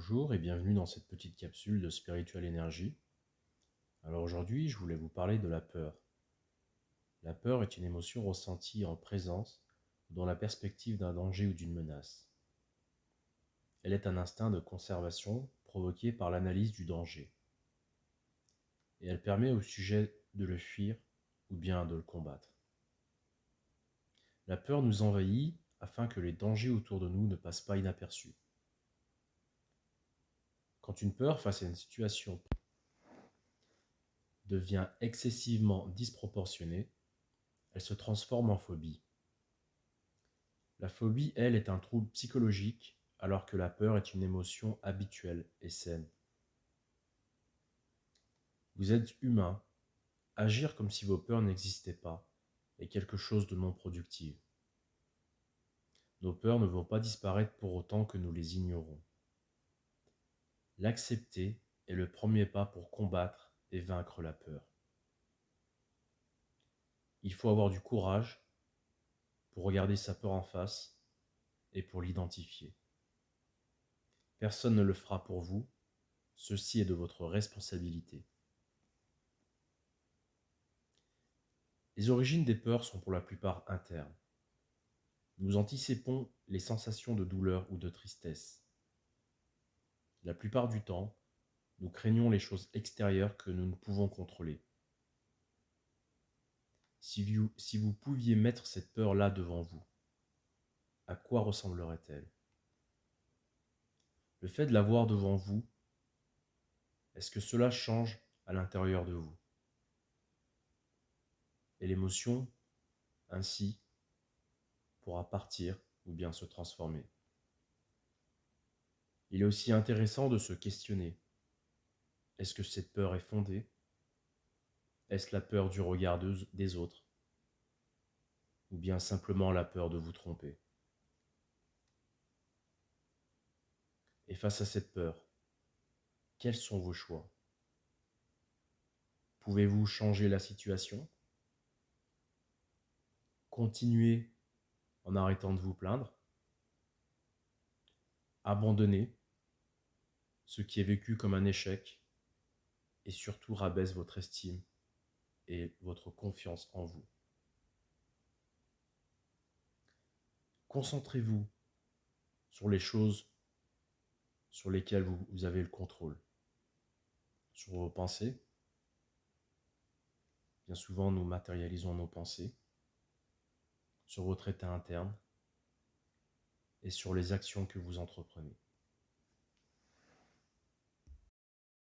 Bonjour et bienvenue dans cette petite capsule de Spiritual Energy. Alors aujourd'hui, je voulais vous parler de la peur. La peur est une émotion ressentie en présence ou dans la perspective d'un danger ou d'une menace. Elle est un instinct de conservation provoqué par l'analyse du danger. Et elle permet au sujet de le fuir ou bien de le combattre. La peur nous envahit afin que les dangers autour de nous ne passent pas inaperçus. Quand une peur face à une situation devient excessivement disproportionnée, elle se transforme en phobie. La phobie, elle, est un trouble psychologique, alors que la peur est une émotion habituelle et saine. Vous êtes humain. Agir comme si vos peurs n'existaient pas est quelque chose de non productif. Nos peurs ne vont pas disparaître pour autant que nous les ignorons. L'accepter est le premier pas pour combattre et vaincre la peur. Il faut avoir du courage pour regarder sa peur en face et pour l'identifier. Personne ne le fera pour vous, ceci est de votre responsabilité. Les origines des peurs sont pour la plupart internes. Nous anticipons les sensations de douleur ou de tristesse. La plupart du temps, nous craignons les choses extérieures que nous ne pouvons contrôler. Si vous pouviez mettre cette peur-là devant vous, à quoi ressemblerait-elle? Le fait de la voir devant vous, est-ce que cela change à l'intérieur de vous? Et l'émotion, ainsi, pourra partir ou bien se transformer. Il est aussi intéressant de se questionner. Est-ce que cette peur est fondée? Est-ce la peur du regard des autres? Ou bien simplement la peur de vous tromper? Et face à cette peur, quels sont vos choix? Pouvez-vous changer la situation? Continuer en arrêtant de vous plaindre? Abandonner ce qui est vécu comme un échec et surtout rabaisse votre estime et votre confiance en vous. Concentrez-vous sur les choses sur lesquelles vous avez le contrôle, sur vos pensées. Bien souvent, nous matérialisons nos pensées, sur votre état interne et sur les actions que vous entreprenez.